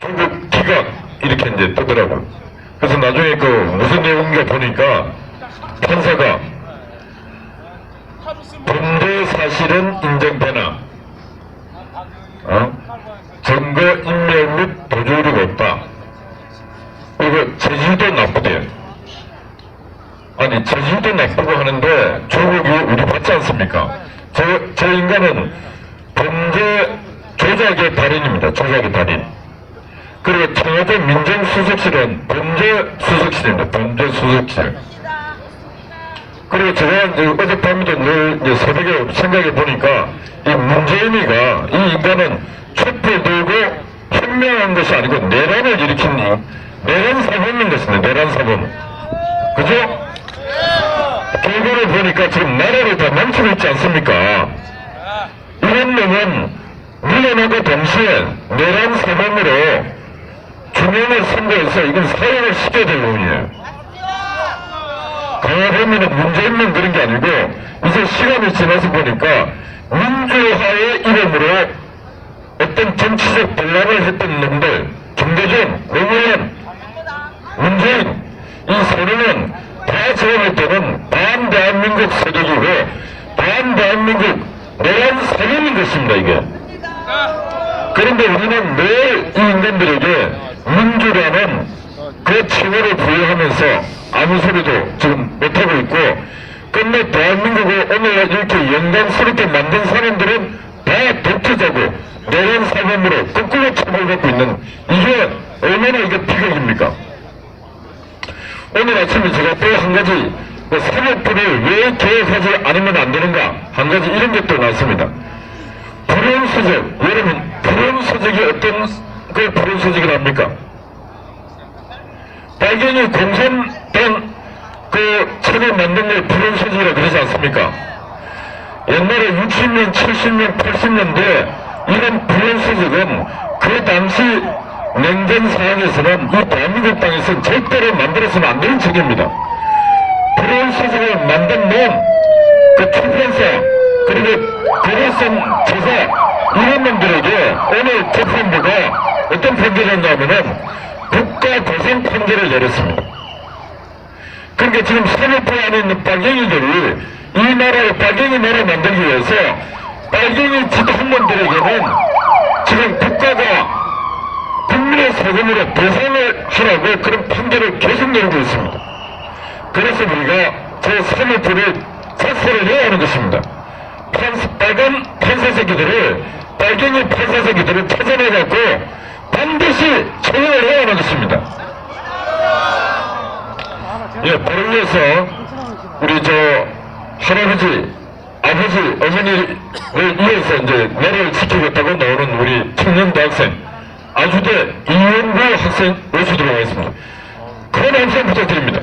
조국 기각 이렇게 이제 뜨더라고요. 그래서 나중에 그 무슨 내용인가 보니까 판사가 범죄 사실은 인정되나 증거 인멸 및 도주의가 없다. 그리고 제주도 나쁘대요. 아니 제주도 나쁘고 하는데 조국이 우리 받지 않습니까? 저 인간은 범죄 조작의 달인입니다. 조작의 달인. 그리고 청와대 민정수석실은 범죄수석실입니다. 범죄수석실. 그리고 제가 이제 어젯밤에도 늘 이제 새벽에 생각해 보니까 이 문재인이가 이 인간은 촛불 들고 현명한 것이 아니고 내란을 일으킨 내란 사범인 것입니다. 내란 사범. 그죠? 결과를 보니까 지금 나라를 다 망치고 있지 않습니까? 이런 놈은 물러나고 동시에 내란 사범으로 중형을 선고해서 이건 사형을 시켜야 될 놈이에요. 강화되면은 문재인만 그런 게 아니고 이제 시간이 지나서 보니까 민주화의 이름으로 어떤 정치적 분란을 했던 놈들, 김대중, 노무현, 문재인 이 세 놈은 다 제안할 때는 반대한민국 세력이고 반대한민국 내란 세력인 것입니다. 이게. 그런데 우리는 매일 이 인간들에게 민주라는 그 칭호를 부여하면서 아무 소리도 지금 못하고 있고 끝내 대한민국을 오늘 이렇게 영광스럽게 만든 사람들은 다 독재자고 내란 사범으로 거꾸로 처벌받고 있는 이게 얼마나 이게 비극입니까? 오늘 아침에 제가 또 한 가지 사법부를 왜 개혁하지 않으면 안 되는가 한 가지 이런 것도 나왔습니다. 불온서적, 여러분 불온서적이 어떤 그 불온서적이랍니까? 발견이 공산당 그 책을 만든 걸 불온서적이라 그러지 않습니까? 옛날에 60년, 70년, 80년대 이런 불온서적은 그 당시 냉전 상황에서는 이 대한민국 땅에서는 절대로 만들어서는 안 되는 책입니다. 불온서적을 만든 놈, 그 출판사, 그리고 대대성 조사 이런 놈들에게 오늘 재판부가 어떤 판결을 했냐면은 국가 도상 판결을 내렸습니다. 그러니까 지금 사법부 안에 있는 빨갱이들이 이 나라의 빨갱이 나라 만들기 위해서 빨갱이 집행원들에게는 지금 국가가 국민의 세금으로 보상을 하라고 그런 판결을 계속 내리고 있습니다. 그래서 우리가 저 사법부를 사퇴를 해야 하는 것입니다. 빨간 판사새끼들을 빨갱이 판사새끼들을 찾아내갖고 반드시 처형을 해야 하는 것입니다. 예, 바로 위해서 우리 저 할아버지, 아버지, 어머니를 위해서 이제 나라를 지키겠다고 나오는 우리 청년 대학생 아주대 이현구 학생 모시도록 하겠습니다. 큰 함성 부탁드립니다.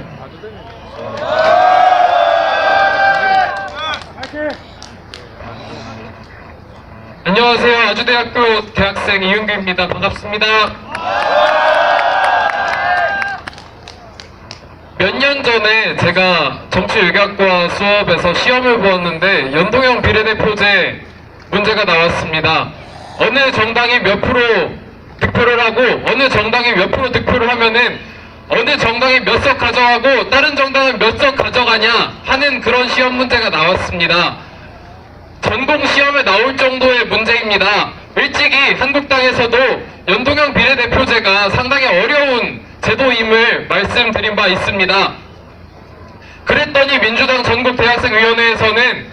안녕하세요. 아주대학교 대학생 이윤규입니다. 반갑습니다. 몇 년 전에 제가 정치외교학과 수업에서 시험을 보았는데 연동형 비례대표제 문제가 나왔습니다. 어느 정당이 몇 프로 득표를 하고 어느 정당이 몇 프로 득표를 하면은 어느 정당이 몇 석 가져가고 다른 정당은 몇 석 가져가냐 하는 그런 시험 문제가 나왔습니다. 전공 시험에 나올 정도의 문제입니다. 일찍이 한국당에서도 연동형 비례대표제가 상당히 어려운 제도임을 말씀드린 바 있습니다. 그랬더니 민주당 전국대학생위원회에서는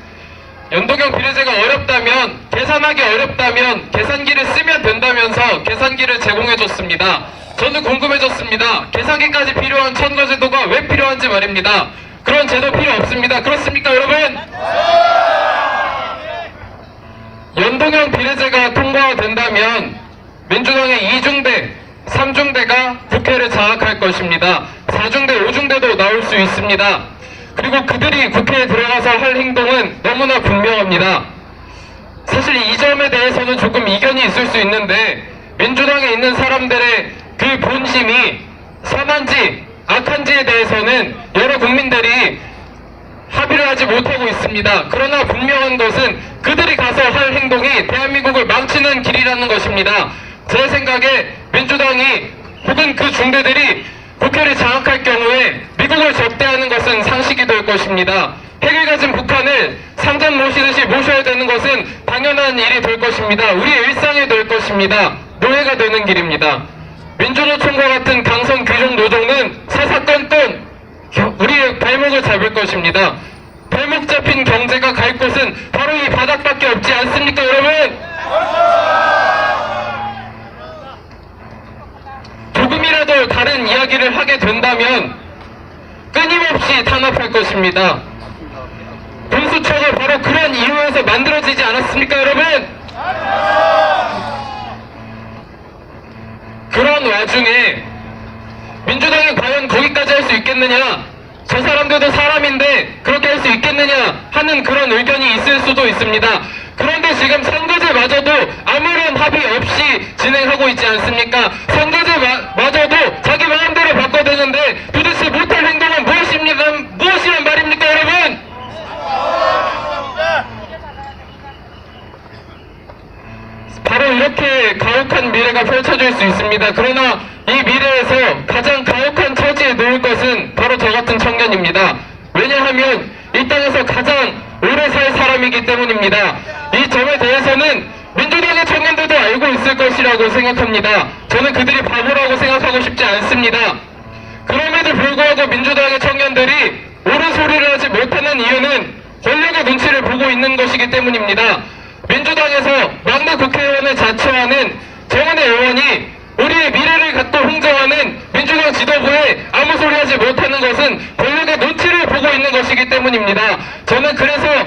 연동형 비례제가 어렵다면, 계산하기 어렵다면 계산기를 쓰면 된다면서 계산기를 제공해줬습니다. 저는 궁금해졌습니다. 계산기까지 필요한 선거제도가 왜 필요한지 말입니다. 그런 제도 필요 없습니다. 그렇습니까 여러분? 연동형 비례제가 통과된다면 민주당의 2중대, 3중대가 국회를 장악할 것입니다. 4중대, 5중대도 나올 수 있습니다. 그리고 그들이 국회에 들어가서 할 행동은 너무나 분명합니다. 사실 이 점에 대해서는 조금 이견이 있을 수 있는데 민주당에 있는 사람들의 그 본심이 선한지 악한지에 대해서는 여러 국민들이 합의를 하지 못하고 있습니다. 그러나 분명한 것은 그들이 가서 할 행동이 대한민국을 망치는 길이라는 것입니다. 제 생각에 민주당이 혹은 그 중대들이 국회를 장악할 경우에 미국을 접대하는 것은 상식이 될 것입니다. 핵을 가진 북한을 상전 모시듯이 모셔야 되는 것은 당연한 일이 될 것입니다. 우리의 일상이 될 것입니다. 노예가 되는 길입니다. 민주노총과 같은 강성 귀족 노조는 사사건건 우리의 발목을 잡을 것입니다. 발목 잡힌 경제가 갈 곳은 바로 이 바닥밖에 없지 않습니까, 여러분? 조금이라도 다른 이야기를 하게 된다면 끊임없이 탄압할 것입니다. 공수처가 바로 그런 이유에서 만들어지지 않았습니까, 여러분? 그런 와중에 민주당이 과연 거기까지 할 수 있겠느냐, 저 사람들도 사람인데 그렇게 할 수 있겠느냐 하는 그런 의견이 있을 수도 있습니다. 그런데 지금 선거제마저도 아무런 합의 없이 진행하고 있지 않습니까? 선거제마저도 자기 마음대로 바꿔대는데 도대체 못할 행동은 무엇이란 말입니까, 여러분? 바로 이렇게 가혹한 미래가 펼쳐질 수 있습니다. 그러나 이 미래에서 가장 가혹한 처지에 놓을 것은 바로 저 같은 청년입니다. 왜냐하면 이 땅에서 가장 오래 살 사람이기 때문입니다. 이 점에 대해서는 민주당의 청년들도 알고 있을 것이라고 생각합니다. 저는 그들이 바보라고 생각하고 싶지 않습니다. 그럼에도 불구하고 민주당의 청년들이 옳은 소리를 하지 못하는 이유는 권력의 눈치를 보고 있는 것이기 때문입니다. 민주당에서 막내 국회의원을 자처하는 정은혜 의원이 우리의 미래를 갖고 흥정하는 민주당 지도부에 아무 소리 하지 못하는 것은 권력의 눈치를 보고 있는 것이기 때문입니다. 저는 그래서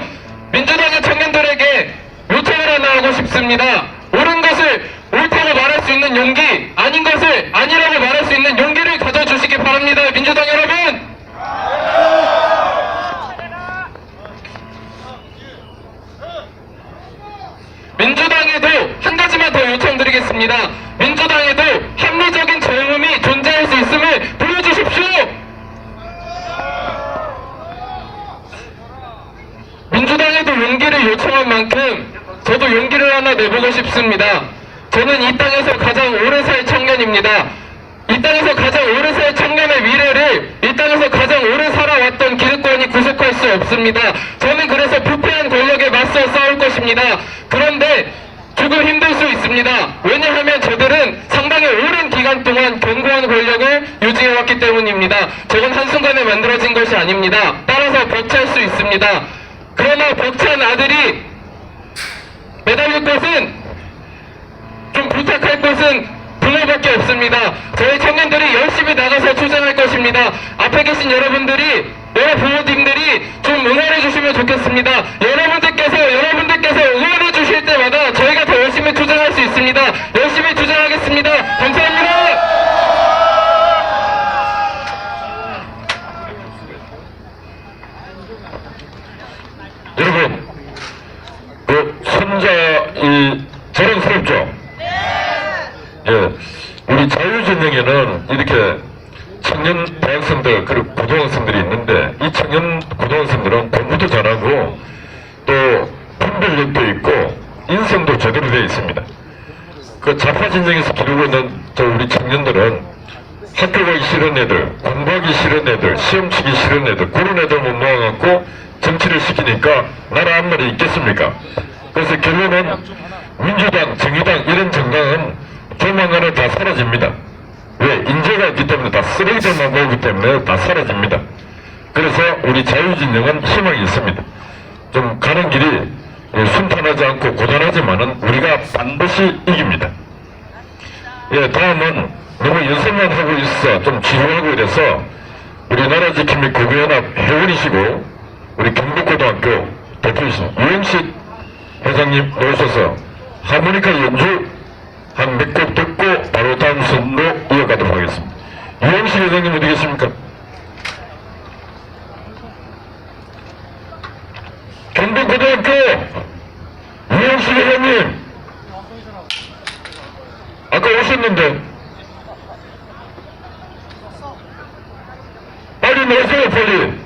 민주당의 청년들에게 요청을 하나 하고 싶습니다. 옳은 것을 옳다고 말할 수 있는 용기, 아닌 것을 아니라고 말할 수 있는 용기를 가져주시기 바랍니다. 민주당 여러분! 민주당에도 한 가지만 더 요청드리겠습니다. 민주당에도 합리적인 젊음이 존재할 수 있음을 보여주십시오. 민주당에도 용기를 요청한 만큼 저도 용기를 하나 내보고 싶습니다. 저는 이 땅에서 가장 오래 살 청년입니다. 이 땅에서 가장 오래 살 청년의 미래를 이 땅에서 가장 오래 살아왔던 기득권이 구속할 수 없습니다. 저는 그래서 부패한 권력에 맞서 싸울 것입니다. 그런데 조금 힘들 수 있습니다. 왜냐하면 저들은 상당히 오랜 기간 동안 견고한 권력을 유지해왔기 때문입니다. 저건 한순간에 만들어진 것이 아닙니다. 따라서 벅찰 수 있습니다. 그러나 벅찬 아들이 매달릴 곳은, 좀 부탁할 곳은 부모밖에 없습니다. 저희 청년들이 열심히 나가서 투쟁할 것입니다. 앞에 계신 여러분들이, 여러 부모님들이 좀 응원해 주시면 좋겠습니다. 여러분들께서 응원해 주실 때마다 저희가 더 열심히 투쟁할 수 있습니다. 열심히 투쟁하겠습니다. 감사합니다. 여러분, 선자, 자랑스럽죠? 예, 우리 자유진영에는 이렇게 청년 대학생들 그리고 고등학생들이 있는데 이 청년 고등학생들은 공부도 잘하고 또 분별력도 있고 인성도 제대로 되어 있습니다. 그 좌파 진영에서 기르고 있는 우리 청년들은 학교 가기 싫은 애들, 공부하기 싫은 애들, 시험 치기 싫은 애들, 그런 애들만 모아갖고 정치를 시키니까 나라 한 말이 있겠습니까? 그래서 결론은 민주당, 정의당 이런 정당은 조만간에 다 사라집니다. 왜? 인재가 있기 때문에 다 쓰레기들만 모으기 때문에 다 사라집니다. 그래서 우리 자유진영은 희망이 있습니다. 좀 가는 길이 순탄하지 않고 고단하지만은 우리가 반드시 이깁니다. 예, 다음은 너무 연습만 하고 있어 좀 지루하고 이래서 우리나라 지킴이 구구연합 회원이시고 우리 경북고등학교 대표이신 유영식 회장님 나오셔서 하모니카 연주 한 몇 곡 듣고 바로 다음 순으로 이어가도록 하겠습니다. 유영식 회장님 어디 계십니까? 경북고등학교 유영식 회장님 아까 오셨는데 빨리 나오세요 빨리.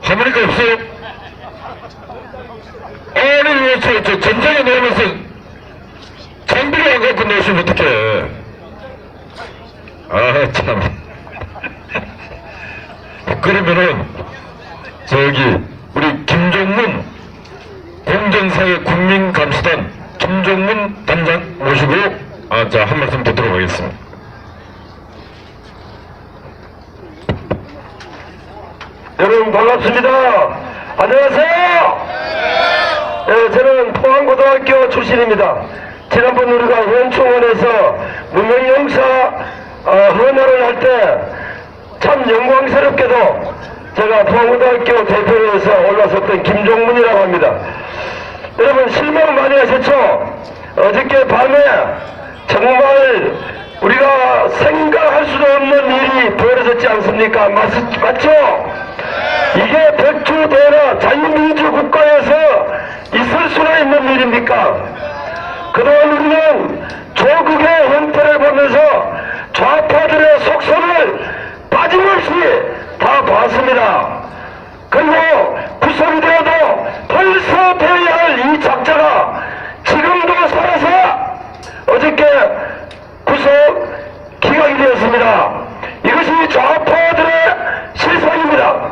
하모니카 없어요? 아니, 저 전쟁에 넣으면서 장비를 안 갖고 넣으시면 어떡해. 아, 참. 그러면은, 우리 김종문 공정사회 국민감시단 김종문 단장 모시고, 한 말씀 듣도록 하겠습니다. 여러분 반갑습니다. 안녕하세요. 네, 저는 포항고등학교 출신입니다. 지난번 우리가 현충원에서 문명영사 헌화를 할 때 참 영광스럽게도 제가 포항고등학교 대표로 해서 올라섰던 김종문이라고 합니다. 여러분 실망 많이 하셨죠? 어저께 밤에 정말 우리가 생각할 수도 없는 일이 벌어졌지 않습니까? 맞죠? 이게 백주대나 자유민주국가에서 있을 수가 있는 일입니까? 그동안 우리는 조국의 형태를 보면서 좌파들의 속성을 빠짐없이 다 봤습니다. 그리고 구성이 되어도 벌써 되어야 할 이 작자가 지금도 살아서 어저께 구속 기각이 되었습니다. 이것이 좌파들의 실상입니다.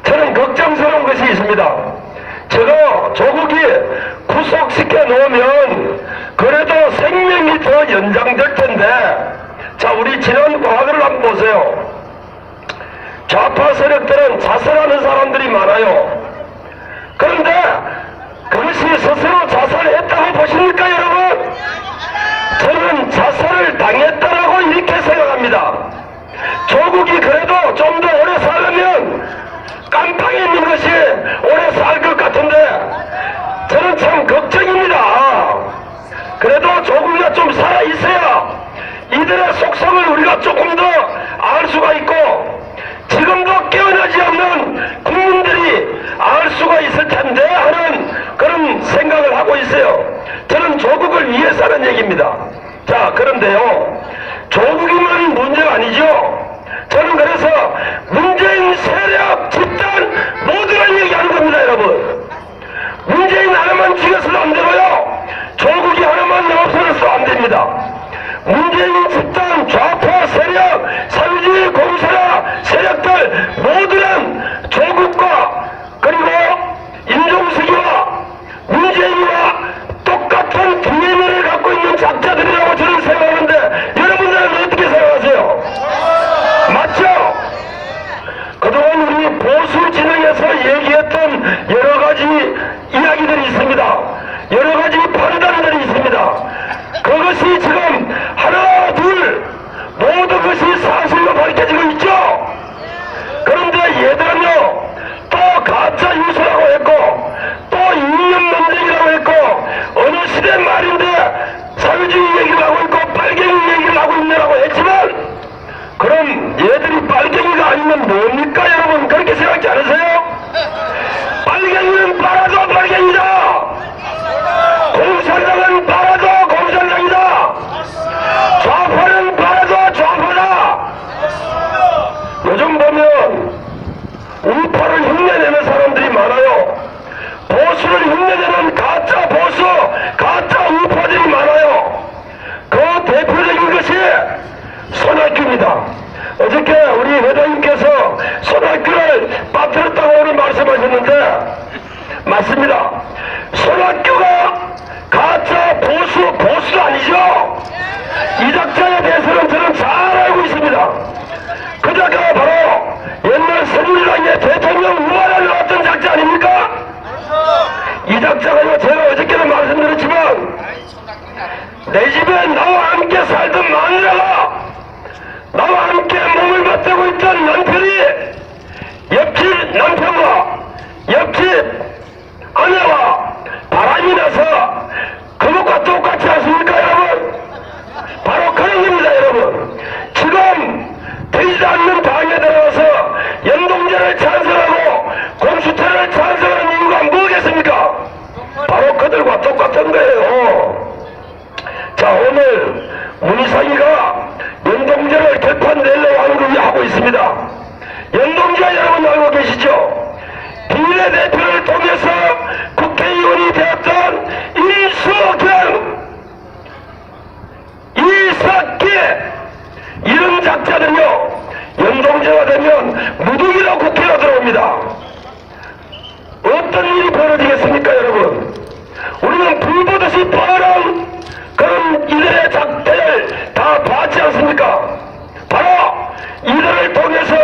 저는 걱정스러운 것이 있습니다. 제가 조국이 구속시켜 놓으면 그래도 생명이 더 연장될 텐데, 자, 우리 지난 과거를 한번 보세요. 좌파 세력들은 자살하는 사람들이 많아요. 그런데 그것이 스스로 자살했다고 보십니까, 여러분? 저는 자살을 당했다라고 이렇게 생각합니다. 조국이 그래도 좀 더 오래 살려면 깜빵에 있는 것이 오래 살 것 같은데 저는 참 걱정입니다. 그래도 조국이가 좀 살아있어야 이들의 속성을 우리가 조금 더 알 수가 있고 지금도 깨어나지 않는 국민들이 알 수가 있을 텐데 하는 그런 생각을 하고 있어요. 저는 조국을 위해서 하는 얘기입니다. 자, 그런데요, 조국이만 문제가 아니죠. 저는 그래서 문재인 세력 집단 모두를 얘기하는 겁니다, 여러분. 문재인 하나만 죽여서도 안 되고요, 조국이 하나만 없어져서도 안 됩니다. 문재인 집단 좌파 세력, 사회주의 공세라 세력들 모두는 조국과 그리고 임종석이와 문재인과 똑같은 DNA를 갖고 있는 작자들이라고 저는 생각하는데 여러분들은 어떻게 생각하세요? 맞죠? 그동안 우리 보수 진영에서 얘기했던 여러 가지 이야기들이 있습니다. 여러 가지 판단들이 있습니다. 그것이 지금 하나 둘 모두 그것이 사실로 밝혀지고 있죠. 그런데 얘들은요, 또 가짜 유수라고 했고 또 이념 논쟁이라고 했고 어느 시대 말인데 사회주의 얘기를 하고 있고 빨갱이 얘기를 하고 있느라고 했지만, 그럼 얘들이 빨갱이가 아니면 뭡니까, 여러분? 그렇게 생각지 않으세요? 빨갱이는 빨아도 빨갱이다. 공산당은 빨아도 공산당이다. 좌파는 빨아도 좌파다. 요즘 보면 우파를 흉내내는 사람들이 많아요. 보수를 흉내내는 가짜 보수, 가짜 우파들이 많아요. 그 대표적인 것이 손학규입니다. 어저께 우리 회장님께서 손학규를 빠뜨렸다고 오늘 말씀하셨는데 맞습니다. 손학규가 가짜 보수 아니죠? 이 작자에 대해서는 저는 잘 알고 있습니다. 그 작가가 바로 옛날 새누리당의 대통령 후보에 나왔던 작자 아닙니까? 이 작자가 제가 어저께도 말씀드렸지만 내 집에 나와 함께 살던 마누라가 나와 함께 몸을 맞대고 있던 남편이 옆집 남편과 옆집 아내와 바람이 나서 그것과 똑같지 않습니까, 여러분? 바로 그런 겁니다, 여러분. 지금 되지 않는 당에 들어가서 연동제를 찬성하고 공수처를 찬성하는 이유가 뭐겠습니까? 바로 그들과 똑같은 거예요. 자, 오늘 문희상이가 연동제를 개판 내려고 하는 걸 하고 있습니다. 연동제 여러분 알고 계시죠? 비례대표를 통해서 국회의원이 되었던 임수경, 이삭기 이런 작자들요 연동제가 되면 무더기로 국회로 들어옵니다. 어떤 일이 벌어지겠습니까 여러분? 우리는 불 보듯이 뻔한 그런 이들의 작태를 다 봤지 않습니까? 바로 이들을 통해서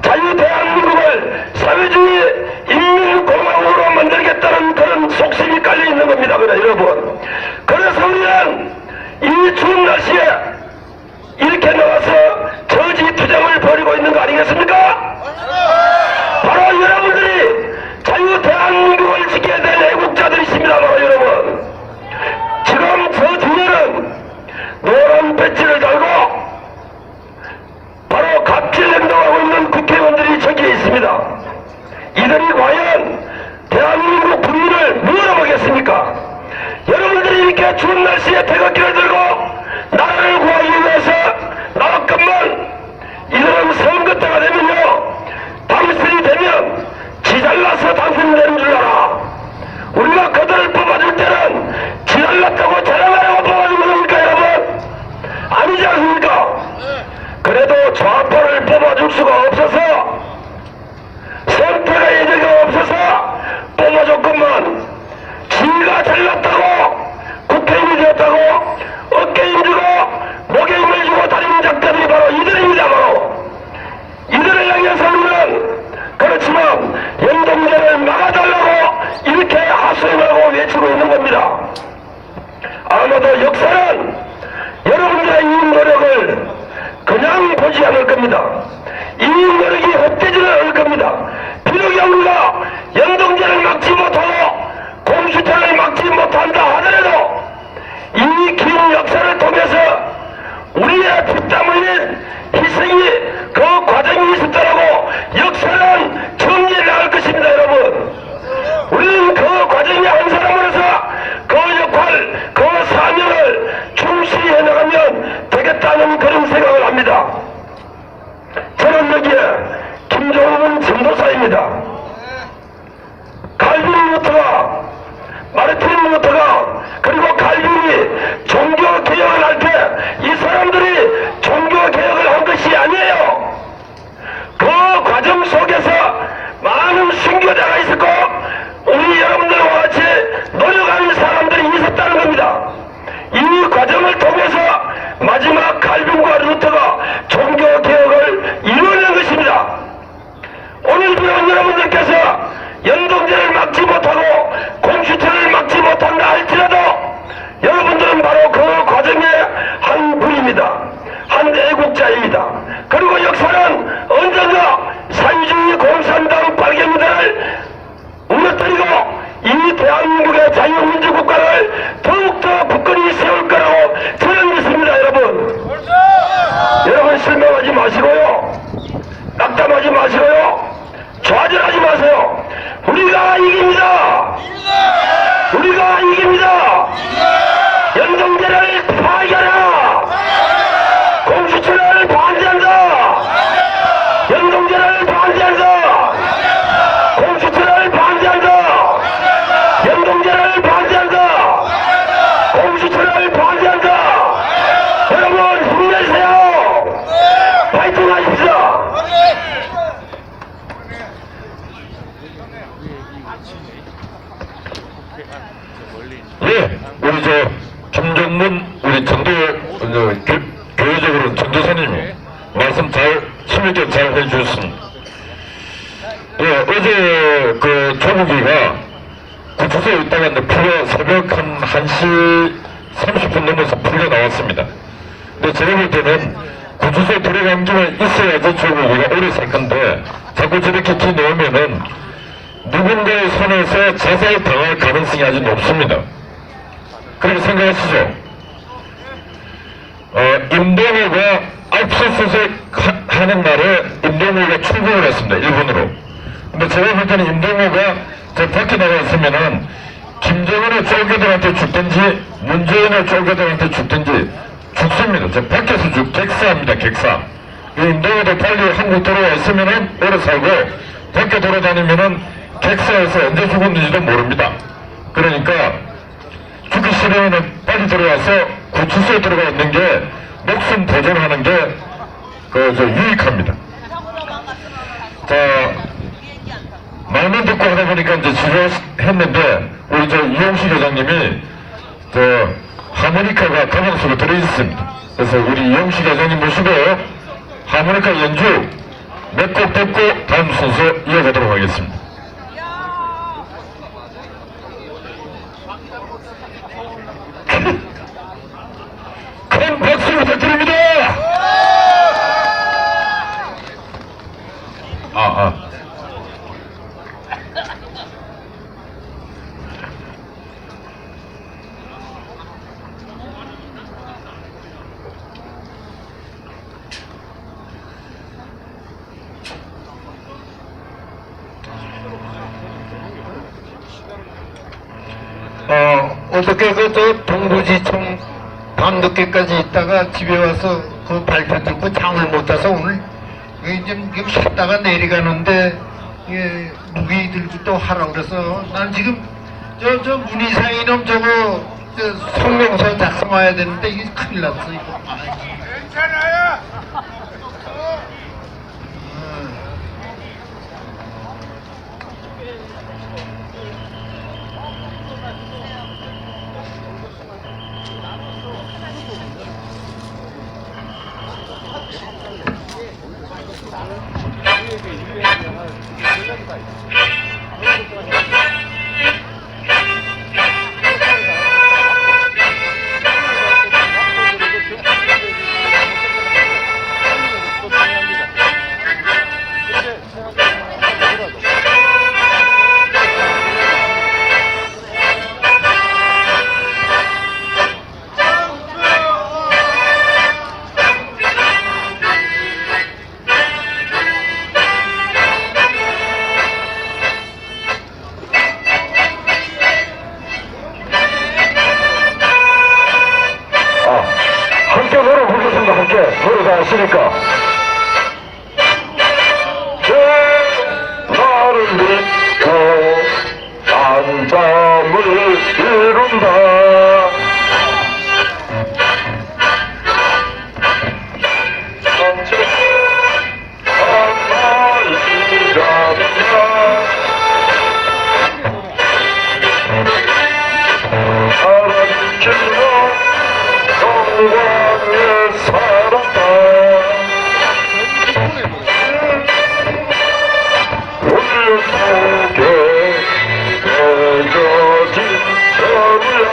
자유대한민국을 사회주의 인민공화국으로 만들겠다는 그런 속셈이 깔려있는 겁니다. 그래 여러분, 그래서 우리는 이 추운 날씨에 이렇게 나와서 저지투쟁을 벌이고 있는 거 아니겠습니까? 바로 여러분들이 자유대한민국을 지켜야 될 애국자들이십니다. 바로 여러분, 지금 저 뒤에는 노란 배지를 달고 바로 갑질 행동하고 있는 국회의원들이 저기에 있습니다. 이들이 과연 대한민국 국민을 뭐라 하겠습니까? 여러분들이 이렇게 추운 날씨에 태극기를 들고 나라를 구하기 위해서 나왔건만 이들은 선거 때가 되면요 당선이 되면 지잘나서 당선이 되는 줄 알아. 우리가 그들을 뽑아줄 때는 지잘났다고 자랑하라고 뽑아주는 겁니까 여러분? 아니지 않습니까? 그래도 좌파를 뽑아줄 수가 없어서 선택의 여지가 없어서 뽑아줬건만 지가 잘났다고 국회의원이 되었다고 어깨 힘주고 목에 힘을 주고 다니는 작자들이 바로 이들입니다. 바로 이들을 향해서 우리는 그렇지만 연동제를 막아달라고 이렇게 하소연하고 외치고 있는 겁니다. 아마도 역사는 여러분들의 이 노력을 그냥 보지 않을 겁니다. 이 노력이 헛되지는 않을 겁니다. 비록 우리가 연동제를 막지 못하고 공수처를 막지 못한다 하더라도 이 긴 역사를 통해서 우리의 피땀 흘린 희생이 그 과정이 있었다라고 역사는 정리를 할 것입니다. 여러분, 우리는 그 과정의 한 사람으로서 그 역할, 그 사명을 충실히 해나가면 되겠다는 그런 생각을 합니다. 저는 여기에 김종훈 전도사입니다. 칼빈 루터가, 마르틴 루터가, 그리고 칼빈이 종교개혁을 할 때 이 사람들이 종교개혁을 한 것이 아니에요. 그 과정 속에서 많은 순교자가 있었고 우리 여러분들과 같이 노력하는 사람들이 있었다는 겁니다. 이 과정을 통해서 마지막 칼빈과 루터가 종교개혁을 이루어낸 것입니다. 오늘 비록 여러분들께서 연동제를 막지 못하고 공수처를 막지 못한다 할지라도 여러분들은 바로 그 과정의 한 분입니다. 한 애국자입니다. 그리고 역사는 언젠가 사회주의 공산당 빨갱이들을 무너뜨리고 이 대한민국의 자유민주국가를 더욱더 굳건히 세울 거라고 저는 믿습니다. 여러분, 여러분 실망하지 마시고요, 낙담하지 마시고요, 좌절하지 마세요. 우리가 이깁니다. 우리가 이깁니다. 연동제를 파괴하라. 공수처를 반대한다. 연동제를 반대한다. 공수처를 반대한다. 연동제를 반대한다. 공수처를 반대한다. 여러분 힘내세요. 파이팅 하십시오. 예, 우리 김종문 우리 교회적으로 전도사님이 말씀 잘 심있게 잘 해주셨습니다. 예, 어제 그 조국이가 구치소에 있다가 새벽 한 1시 30분 넘어서 풀려 나왔습니다. 근데 제가 볼 때는 구치소에 들어간 김에 있어야지 조국이가 오래 살 건데 자꾸 저렇게 키 넣으면은 누군가의 손에서 자살 당할 가능성이 아주 높습니다. 그렇게 생각하시죠? 임동호가 압수수색 하는 날에 임동호가 출국을 했습니다. 일본으로. 근데 제가 볼 때는 임동호가 저 밖에 나가 있으면은 김정은의 쫄개들한테 죽든지 문재인의 쫄개들한테 죽든지 죽습니다. 저 밖에서 객사합니다. 객사. 임동호도 빨리 한국 들어와 있으면은 오래 살고 밖에 돌아다니면은 객사에서 언제 죽었는지도 모릅니다. 그러니까 죽기 싫으면 빨리 들어와서 구치소에 들어가 있는 게 목숨 보존하는 게 유익합니다. 자, 말만 듣고 하다 보니까 이제 지루했는데 우리 이용식 회장님이 하모니카가 가방 속에 들어있습니다. 그래서 우리 이용식 회장님 모시고 하모니카 연주 몇 곡 듣고 다음 순서 이어가도록 하겠습니다. 큰 박수 부탁드립니다. 어떻게 저 동부지청 밤늦게까지 있다가 집에 와서 그 발표 듣고 잠을 못 자서 오늘 지금 쉬다가 내려가는데 무기 들고 또 하라고 그래서 난 지금 저 문희상 이놈 저거 성명서 작성해야 되는데 이게 큰일 났어 이거. 괜찮아요. 함께 노래 부르겠습니다. 함께 노래 다 아시니까. 나를 믿고 안잠을 이룬다. 영광에 살았다. 울려 속에 새겨진 저루야.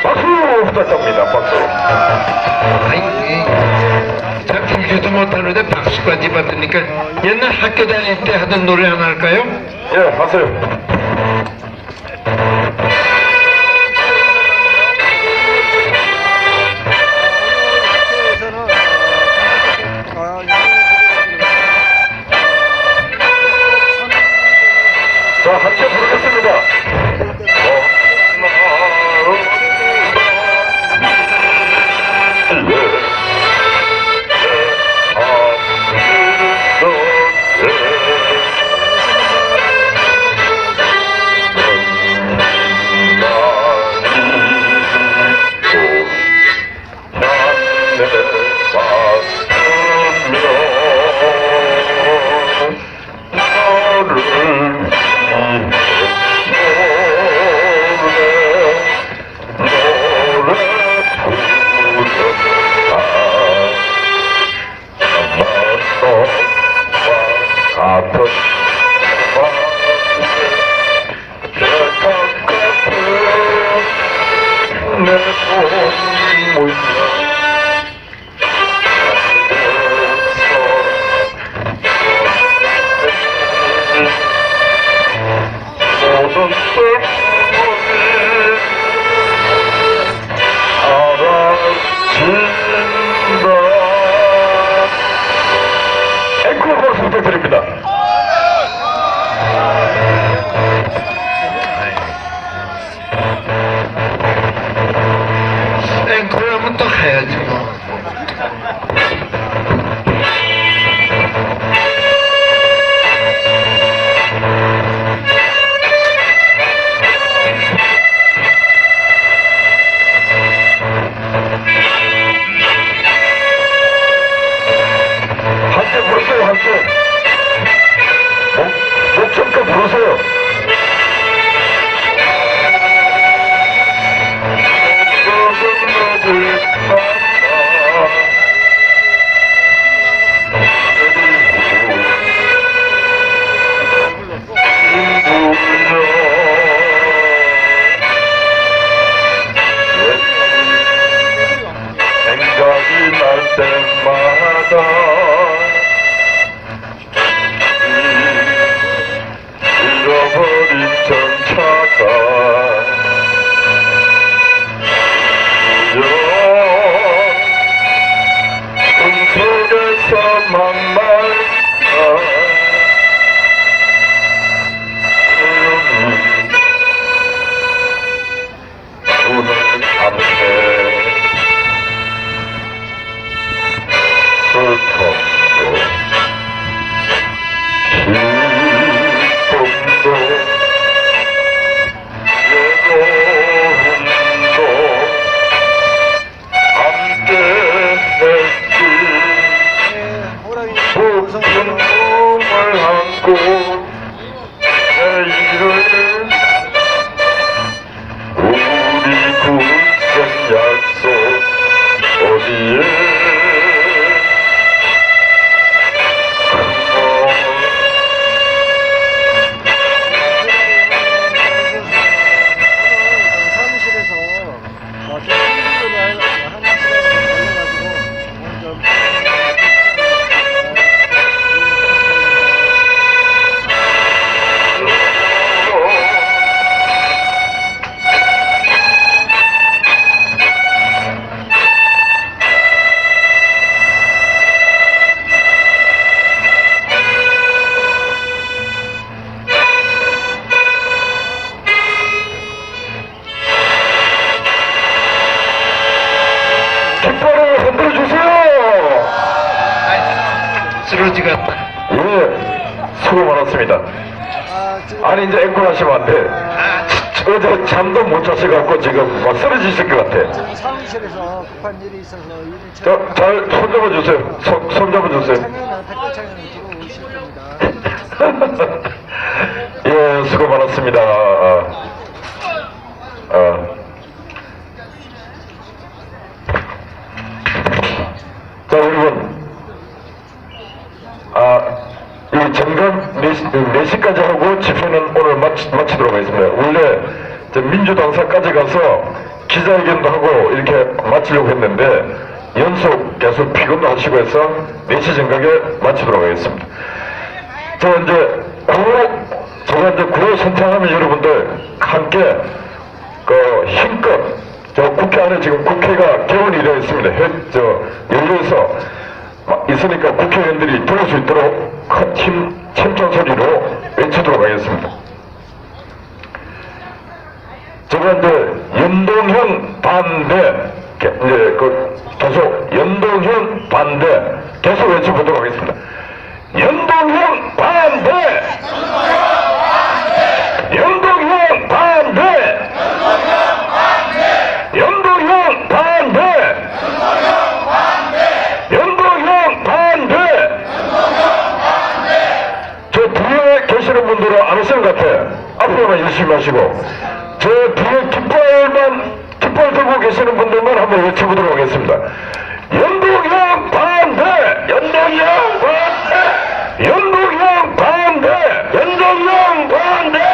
박수 부탁드립니다. 박수. 잘 불지도 못하는데 박수까지 받으니까 옛날 학교 다닐 때 하던 노래 하나 할까요? 예, 하세요. 자, 함께 부르겠습니다. 사라진다. 부탁드립니다. 앵커라면 또 가야지 뭐. 함께 부르세요, 함께. 목청껏 부르세요. 생각이 날 때마다 잃어버린 전차가 꿈속에서 만날까 오늘 밤새 슬픔도 기쁨도 외로움도 함께 했지 높은 꿈을 안고 내일을 우리 굳은 약속 어디에 사무실에서 좀 힘들게 하는 시간이 걸려가지고 오늘 좀 깃발을 흔들어 주세요. 쓰러지겠다. 예, 수고 많았습니다. 지금 아니 이제 앵콜 하시면 안 돼. 어제 잠도 못 자셔갖고 지금 막 쓰러지실 것 같아. 지금 사무실에서 급한 일이 있어서 일을 잘 손잡아 주세요. 손잡아 주세요. 창현은 댓글 창현은 들어오실 겁니다. 예, 수고 많았습니다. 자, 여러분. 이 정강 4시까지 하고 집회는 오늘 마치도록 하겠습니다. 원래 민주당사까지 가서 기자회견도 하고 이렇게 마치려고 했는데 연속 계속 피곤도 하시고 해서 4시 정각에 마치도록 하겠습니다. 저 이제 제가 이제 구호 선창하면 여러분들 함께 힘껏 국회 안에 지금 국회가 개원이 되어 있습니다. 열려서 있으니까 국회의원들이 들을 수 있도록 큰 힘찬 소리로 외치도록 하겠습니다. 제가 이제 연동형 반대 이제 계속 연동형 반대 계속 외쳐보도록 하겠습니다. 연동형 반대! 연동형 반대! 연동형 반대! 연동형 반대! 저 뒤에 계시는 분들은 안 오시는 것 같아. 앞으로만 열심히 하시고 저 뒤에 깃발 들고 계시는 분들만 한번 외쳐보도록 하겠습니다. 연동형 반대! 연동형 반대! 연동형 반대! 연동형 반대!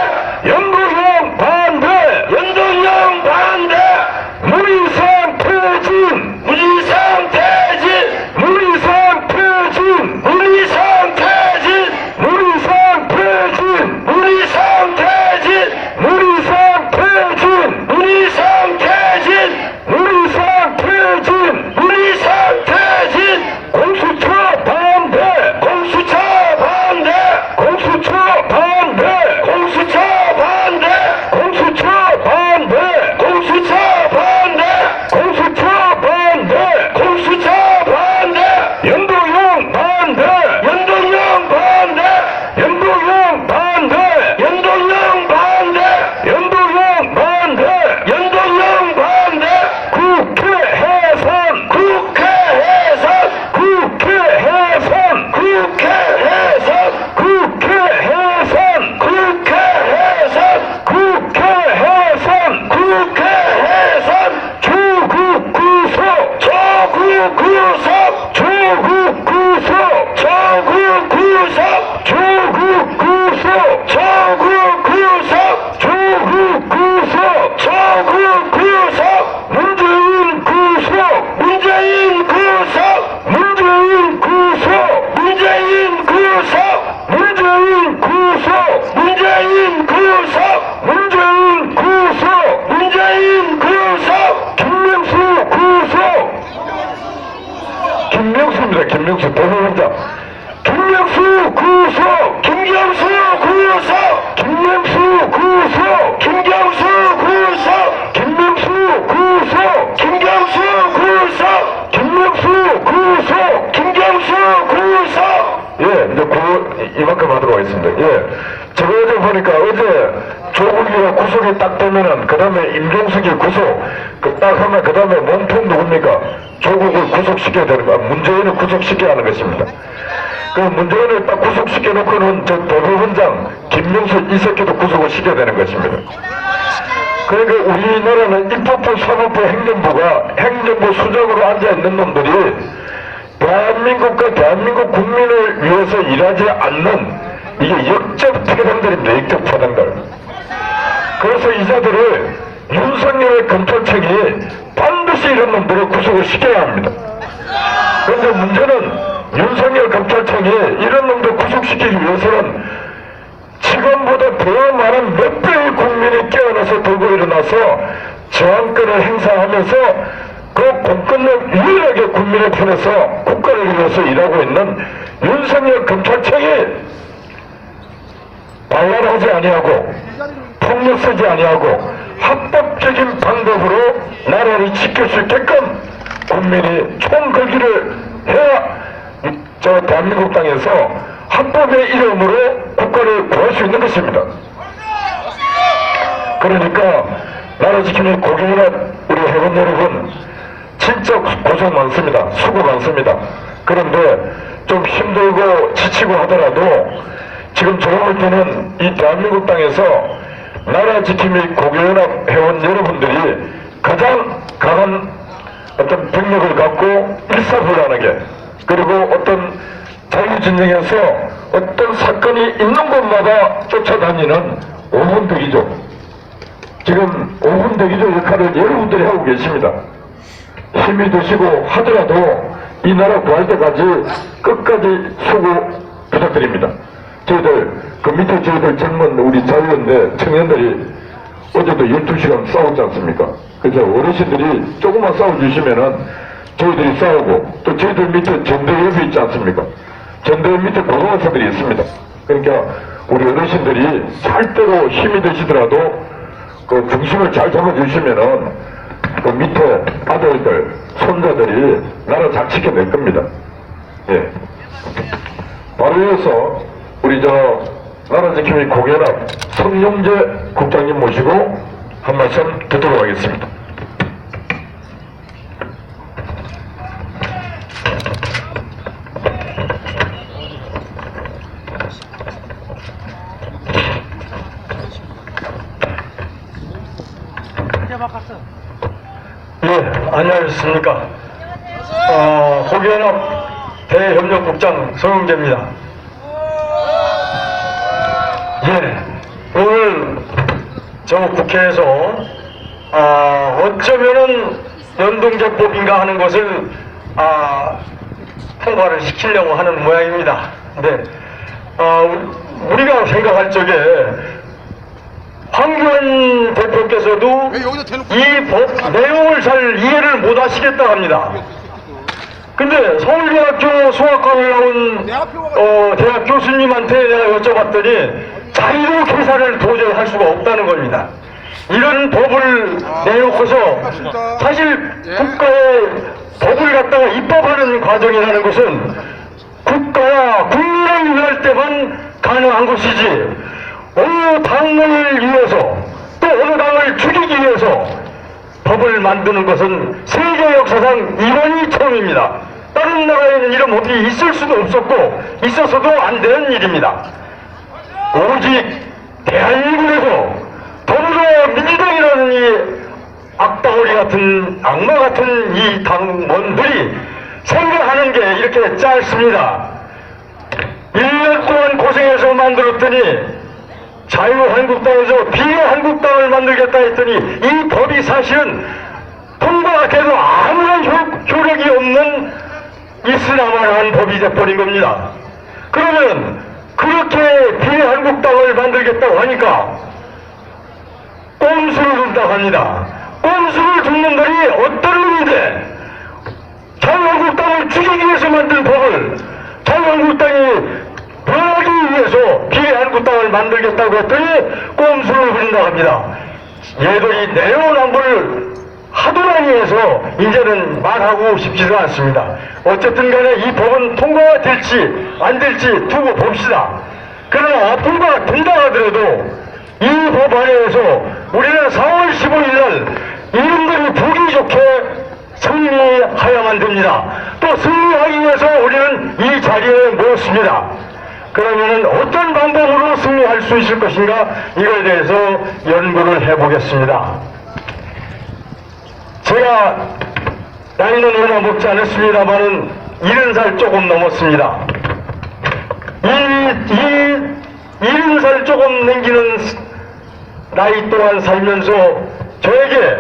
연동형 반대! 연동형 반대! 무리상 퇴진! 무리상 퇴진! 무리상 퇴진! 무리상 퇴진! 무리상 퇴진! 무리상 퇴진! 무리상 퇴진! 무리상 퇴진! 무리상 퇴진! 무리상 퇴진! 공수처 반 구속! 김명수 구속! 김경수 구속! 김명수 구속! 김경수 구속! 김명수 구속! 김경수 구속! 예, 이제 이만큼 하도록 하겠습니다. 예. 제가 어제 보니까 어제 조국이가 구속이 딱 되면은, 그 다음에 임종석이 구속, 딱 하면 그 다음에 몸통 누굽니까? 조국을 구속시켜야 되는 거, 문재인을 구속시켜야 하는 것입니다. 그 문재인을 딱 구속시켜 놓고는 저 대법원장 김명수 이 새끼도 구속을 시켜야 되는 것입니다. 그러니까 우리나라는 입법부, 사법부, 행정부 수장으로 앉아있는 놈들이 대한민국과 대한민국 국민을 위해서 일하지 않는 이게 역적 파당들입니다. 역적 파당들. 그래서 이자들을 윤석열 검찰청이 반드시 이런 놈들을 구속을 시켜야 합니다. 그런데 문제는 윤석열 검찰청이 이런 놈들 구속시키기 위해서는 지금보다 더 많은 몇 배의 국민이 깨어나서 들고 일어나서 저항권을 행사하면서 그 공권력 유일하게 국민의 편에서 국가를 위해서 일하고 있는 윤석열 검찰청이 반란하지 아니하고 폭력 쓰지 아니하고 합법적인 방법으로 나라를 지킬 수 있게끔 국민이 총거기를 해야 저 대한민국 땅에서 합법의 이름으로 국가를 구할 수 있는 것입니다. 그러니까 나라 지키는 고객이나 우리 회원 여러분 진짜 고생 많습니다. 수고 많습니다. 그런데 좀 힘들고 지치고 하더라도 지금 제가 볼 때는 이 대한민국 땅에서 나라 지킴이 고객연합 회원 여러분들이 가장 강한 어떤 병력을 갖고 일사불란하게 그리고 어떤 자유진영에서 어떤 사건이 있는 곳마다 쫓아다니는 5분 대기조, 지금 5분 대기조 역할을 여러분들이 하고 계십니다. 힘이 드시고 하더라도 이 나라 구할 때까지 끝까지 수고 부탁드립니다. 저희들 그 밑에 저희들 젊은 우리 자유연대 청년들이 어제도 12시간 싸웠지 않습니까? 그래서 어르신들이 조금만 싸워주시면은 저희들이 싸우고 또 저희들 밑에 전대협이 있지 않습니까? 전대협 밑에 고등학생들이 있습니다. 그러니까 우리 어르신들이 절대로 힘이 드시더라도 그 중심을 잘 잡아주시면은 그 밑에 아들들, 손자들이 나라 잘 지켜낼 겁니다. 예. 바로 이어서 우리 나라 지킴이 고객연합 성용재 국장님 모시고 한 말씀 듣도록 하겠습니다. 예, 안녕하십니까. 고객연합 대협력국장 성용재입니다. 예, 오늘 저 국회에서 어쩌면은 연동제법인가 하는 것을 통과를 시키려고 하는 모양입니다. 근데 우리가 생각할 적에 황교안 대표께서도 이 법 내용을 잘 이해를 못 하시겠다 합니다. 근데 서울대학교 수학과를 나온 대학 교수님한테 내가 여쭤봤더니 자유로 계산을 도저히 할 수가 없다는 겁니다. 이런 법을 내놓고서 사실 국가의 법을 갖다가 입법하는 과정이라는 것은 국가와 국민을 위할 때만 가능한 것이지 어느 당을 위해서 또 어느 당을 죽이기 위해서 법을 만드는 것은 세계 역사상 이번이 처음입니다. 다른 나라에는 이런 법이 있을 수도 없었고 있어서도 안 되는 일입니다. 오직 대한민국에서 더불어민주당이라는 이 악덩어리 같은 악마 같은 이 당원들이 생각하는 게 이렇게 짧습니다. 1년 동안 고생해서 만들었더니 자유한국당에서 비한국당을 만들겠다 했더니 이 법이 사실은 통과가 돼도 아무런 효력이 없는 이슬람화한 법이 돼버린 겁니다. 그러면 그렇게 비한국당을 만들겠다고 하니까 꼼수를 둔다고 합니다. 꼼수를 둔 놈들이 어떤 놈인데 자유한국당을 죽이기 위해서 만든 법을 자유한국당이 변하기 위해서 비한국당을 자유한국당을 만들겠다고 했더니 꼼수를 부린다고 합니다. 얘들이 내로남불 하도 많이 해서 이제는 말하고 싶지도 않습니다. 어쨌든 간에 이 법은 통과가 될지 안 될지 두고 봅시다. 그러나 통과가 된다 하더라도 이 법안에서 우리는 4월 15일 날 이름들이 보기 좋게 승리하야만 됩니다. 또 승리하기 위해서 우리는 이 자리에 모였습니다. 그러면은 어떤 방법으로 승리할 수 있을 것인가, 이거에 대해서 연구를 해보겠습니다. 제가 나이는 얼마 먹지 않았습니다만은 70살 조금 넘었습니다. 이 70살 조금 넘기는 나이 동안 살면서 저에게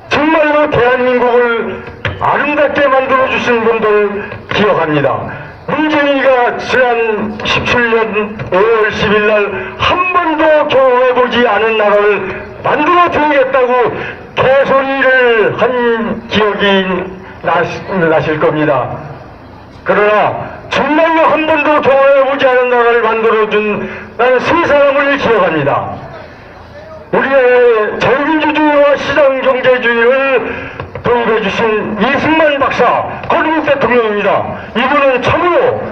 정말로 대한민국을 아름답게 만들어주신 분들 기억합니다. 문재인이가 지난 17년 5월 10일 날 한 번도 경험해보지 않은 나라를 만들어 드리겠다고 개소리를 한 기억이 나실 겁니다. 그러나 정말로 한 번도 경험해보지 않은 나라를 만들어준 나는 세 사람을 기억합니다. 우리의 자유민주주의와 시장경제주의를 도입해주신 이승만 박사, 거듭 대통령입니다. 이분은 참으로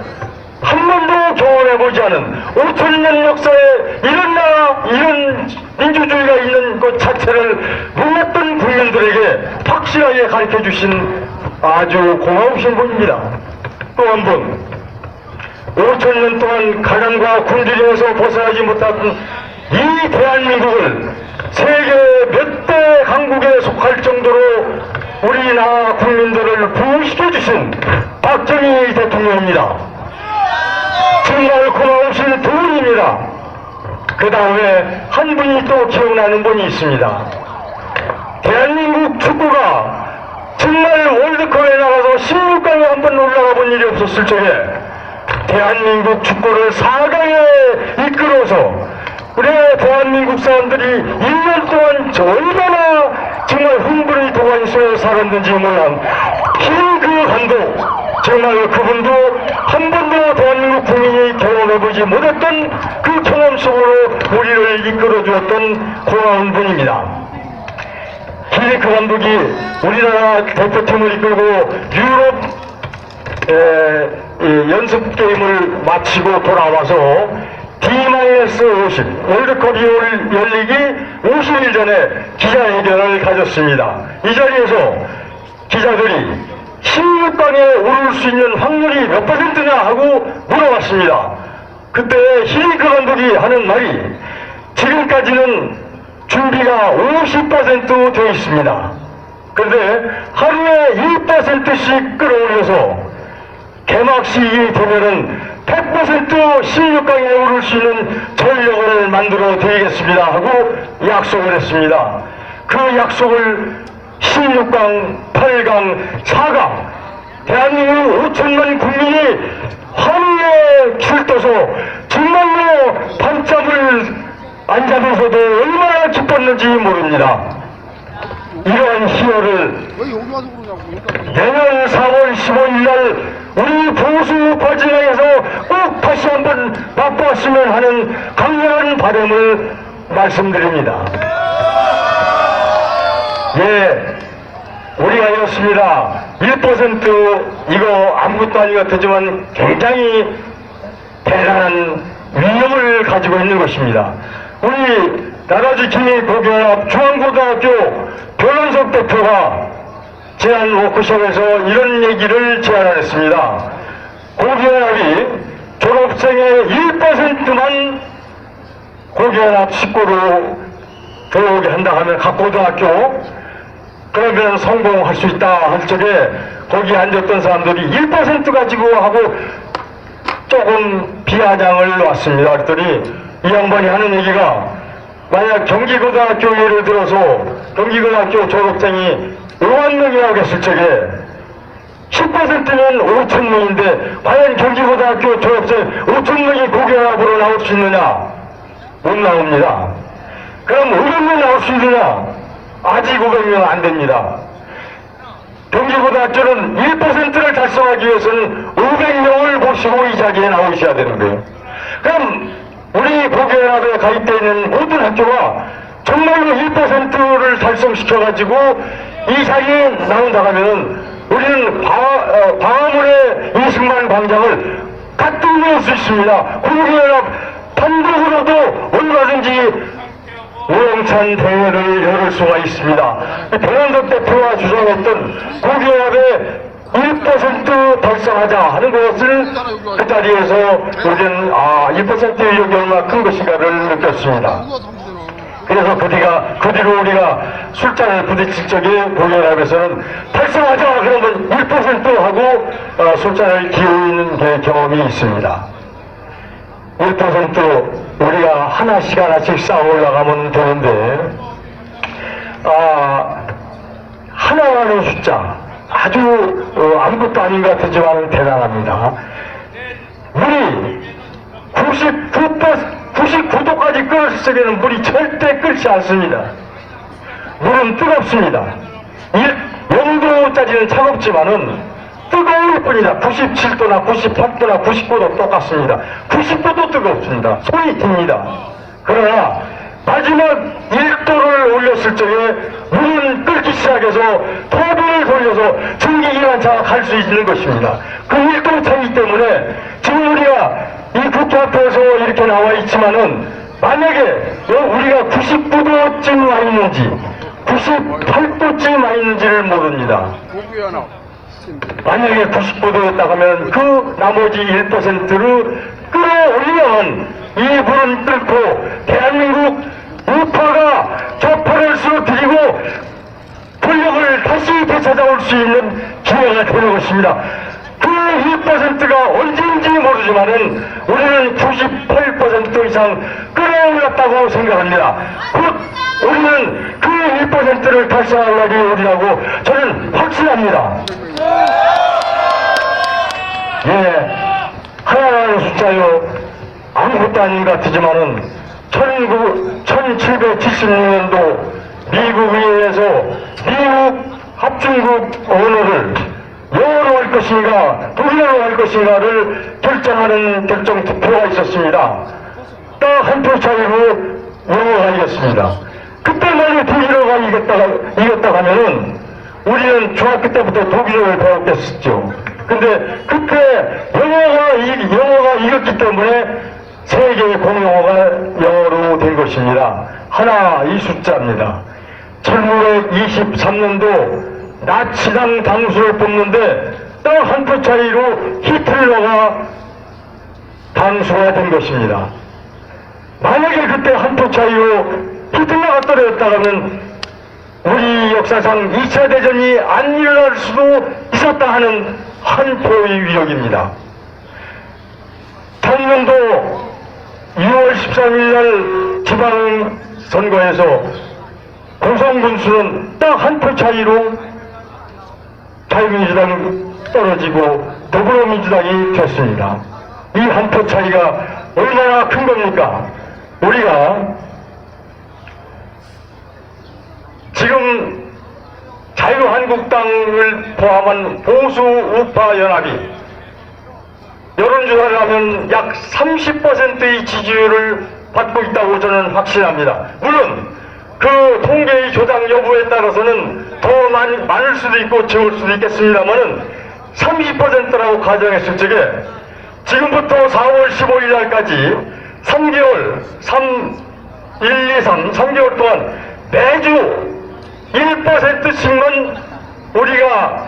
한 번도 경험해보지 않은 5천년 역사에 이런 나라, 이런 민주주의가 있는 것 자체를 몰랐던 국민들에게 확실하게 가르쳐주신 아주 고마우신 분입니다. 또 한 분, 5천년 동안 가난과 굶주림에서 벗어나지 못한 이 대한민국을 세계 몇 대 강국에 속할 정도로 우리나라 국민들을 부흥시켜주신 박정희 대통령입니다. 정말 고마우신 두 분입니다. 그 다음에 한 분이 또 기억나는 분이 있습니다. 대한민국 축구가 정말 월드컵에 나가서 16강에 한 번 올라가 본 일이 없었을 적에 대한민국 축구를 4강에 이끌어서 우리 대한민국 사람들이 1년 동안 얼마나 정말 흥분의 도가니 속에 살았는지 몰라. 그 감독, 정말 그분도 한 번도 대한민국 국민이 경험해보지 못했던 그 경험 속으로 우리를 이끌어주었던 고마운 분입니다. 기네크 감독이 우리나라 대표팀을 이끌고 유럽 연습 게임을 마치고 돌아와서 D-50 월드컵이 열리기 50일 전에 기자회견을 가졌습니다. 이 자리에서 기자들이 16강에 오를 수 있는 확률이 몇 %냐 하고 물어봤습니다. 그때 히딩크 감독이 하는 말이 지금까지는 준비가 50% 되어 있습니다. 그런데 하루에 1%씩 끌어올려서 개막식이 되면은 100% 16강에 오를 수 있는 전력을 만들어 드리겠습니다 하고 약속을 했습니다. 그 약속을 16강, 8강, 4강 대한민국 5천만 국민이 하루에 출떠서 정말로 밤잠을 안 자면서도 얼마나 기뻤는지 모릅니다. 이러한 희열을 내년 4월 15일 날 우리 보수 발전에서 꼭 다시 한번 맛보았으면 하는 강력한 바람을 말씀드립니다. 예, 우리가 이렇습니다. 1% 이거 아무것도 아닌 것 같지만 굉장히 대단한 위력을 가지고 있는 것입니다. 우리 나라지킴이 고교연합 중앙고등학교 변원석 대표가 제안 워크숍에서 이런 얘기를 제안했습니다. 고교연합이 졸업생의 1%만 고교연합 식구로 들어오게 한다 하면 각 고등학교 그러면 성공할 수 있다 할 적에 거기 앉았던 사람들이 1% 가지고 하고 조금 비아냥을 놨습니다. 그랬더니 이 양반이 하는 얘기가 만약 경기고등학교 예를 들어서 경기고등학교 졸업생이 5만 명이라고 했을 적에 10%면 5천 명인데 과연 경기고등학교 졸업생 5천 명이 고교연합으로 나올 수 있느냐? 못 나옵니다. 그럼 500명 나올 수 있느냐? 아직 500명 안 됩니다. 경기고등학교는 1%를 달성하기 위해서는 500명을 보시고 이 자리에 나오셔야 되는 거예요. 그럼 우리 보기연합에 가입되어 있는 모든 학교가 정말로 1%를 달성시켜가지고 이상이 나온다고 하면은 우리는 광화문의 20만 광장을 가뜩 메울 수 있습니다. 보기연합 단독으로도 얼마든지 우렁찬 대회를 열을 수가 있습니다. 배현석 대표가 주장했던 보기연합의 1% 달성하자 하는 것을 그 자리에서 우리는 1%의 위력이 얼마나 큰 것인가를 느꼈습니다. 그래서 그 뒤로 우리가 술잔을 부딪힐 적에 보기연합에서는 달성하자 그러면 1% 하고 술잔을 기울이는 경험이 있습니다. 1% 우리가 하나씩 쌓아 올라가면 되는데 하나라는 숫자 아주 아무것도 아닌 것 같지만 대단합니다. 물이 99도까지 끓을 적에는 물이 절대 끓지 않습니다. 물은 뜨겁습니다. 0도짜리는 차갑지만은 뜨거울 뿐이다. 97도나 98도나 99도 똑같습니다. 90도도 뜨겁습니다. 손이 튑니다. 그러나 마지막 1도를 올렸을 적에 물은 끓기 시작해서 터빈을 돌려서 전기기관차가 갈 수 있는 것입니다. 그 1도 차이 때문에 지금 우리가 이 국회 앞에서 이렇게 나와 있지만은 만약에 우리가 99도쯤 와 있는지 98도쯤 와 있는지를 모릅니다. 만약에 99도였다 하면 그 나머지 1%를 끌어올리면 이 불은 끓고 대한민국 우파가 저파를 쓰러뜨리고 권력을 다시 되찾아올 수 있는 기회가 되는 것입니다. 그 1%가 언제인지 모르지만은 우리는 98% 이상 끌어올렸다고 생각합니다. 곧 우리는 그 1%를 달성할 날이 오리라고 저는 확신합니다. 하나라는 숫자요 아무것도 아닌 것 같지만은 1776년도 미국 의회에서 미국 합중국 언어를 영어로 할 것인가 독일어로 할 것인가를 결정하는 결정 투표가 있었습니다. 딱 한 표 차이로 영어가 이겼습니다. 그때만이 독일어가 이겼다 하면은 우리는 중학교 때부터 독일어를 배웠겠었죠. 근데 그때 영어가 이겼기 때문에 세계의 공용어가 영어로 된 것입니다. 하나 이 숫자입니다. 1923년도 나치당 당수를 뽑는데 딱 한 표 차이로 히틀러가 당수가 된 것입니다. 만약에 그때 한 표 차이로 히틀러가 떨어졌다면 우리 역사상 2차 대전이 안 일어날 수도 있었다 하는 한 표의 위력입니다. 작년도 2월 13일 날 지방선거에서 공산군수는 딱 한 표 차이로 자유민주당이 떨어지고 더불어민주당이 됐습니다. 이 한 표 차이가 얼마나 큰 겁니까? 우리가 지금 자유한국당을 포함한 보수 우파 연합이 여론조사를 하면 약 30%의 지지율을 받고 있다고 저는 확신합니다. 물론 그 통계의 조작 여부에 따라서는 더 많을 수도 있고 적을 수도 있겠습니다만은 30%라고 가정했을 적에 지금부터 4월 15일 날까지 3개월 3개월 동안 매주 1%씩만 우리가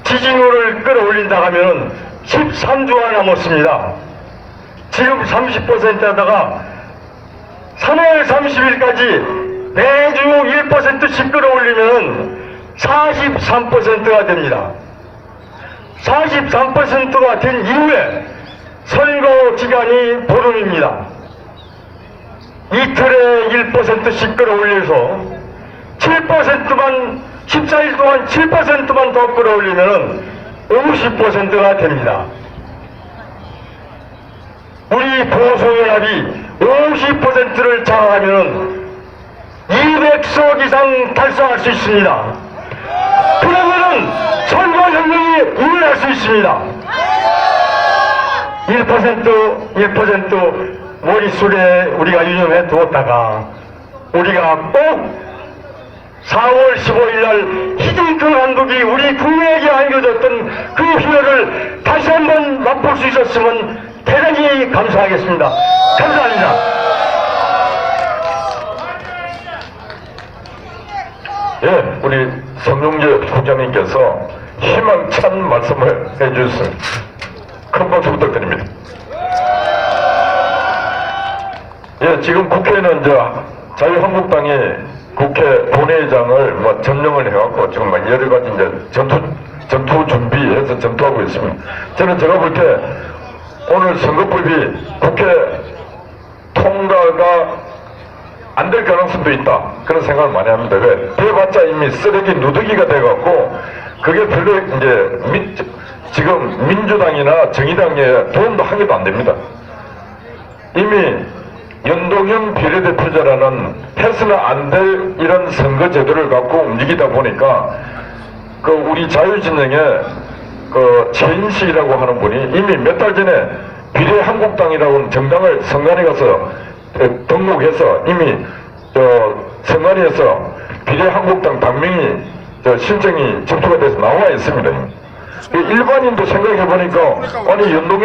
지지율을 끌어올린다 하면 13주가 남았습니다. 지금 30%에다가 3월 30일까지 매주 1%씩 끌어올리면 43%가 됩니다. 43%가 된 이후에 선거 기간이 보름입니다. 이틀에 1%씩 끌어올려서 7%만 14일 동안 7%만 더 끌어올리면 50%가 됩니다. 우리 보수연합이 50%를 장악하면 200석 이상 달성할 수 있습니다. 그러면은 선거혁명이 일어날 수 있습니다. 1% 머릿속에 우리가 유념해 두었다가 우리가 꼭 4월 15일 날 히딩크 감독이 우리 국민에게 안겨줬던 그 희열을 다시 한번 맛볼 수 있었으면 대단히 감사하겠습니다. 감사합니다. 예, 우리 성용재 국장님께서 희망찬 말씀을 해주셨습니다. 큰 박수 부탁드립니다. 예, 지금 국회는 자유한국당이 국회 본회의장을 점령을 해갖고 지금 여러 가지 전투 준비해서 전투하고 있습니다. 저는 제가 볼 때 오늘 선거법이 국회 통과가 안 될 가능성도 있다. 그런 생각을 많이 합니다. 왜? 돼봤자 이미 쓰레기 누더기가 돼갖고 그게 별로 지금 민주당이나 정의당에 도움도 한 개도 안 됩니다. 이미 연동형 비례대표제라는 해서는 안 될 이런 선거제도를 갖고 움직이다 보니까 그 우리 자유진영의 그 최인식이라고 하는 분이 이미 몇 달 전에 비례한국당이라고 하는 정당을 선관위 가서 등록해서 이미 선관위에서 비례한국당 당명이 신청이 접수가 돼서 나와 있습니다. 일반인도 생각해 보니까 아니 연동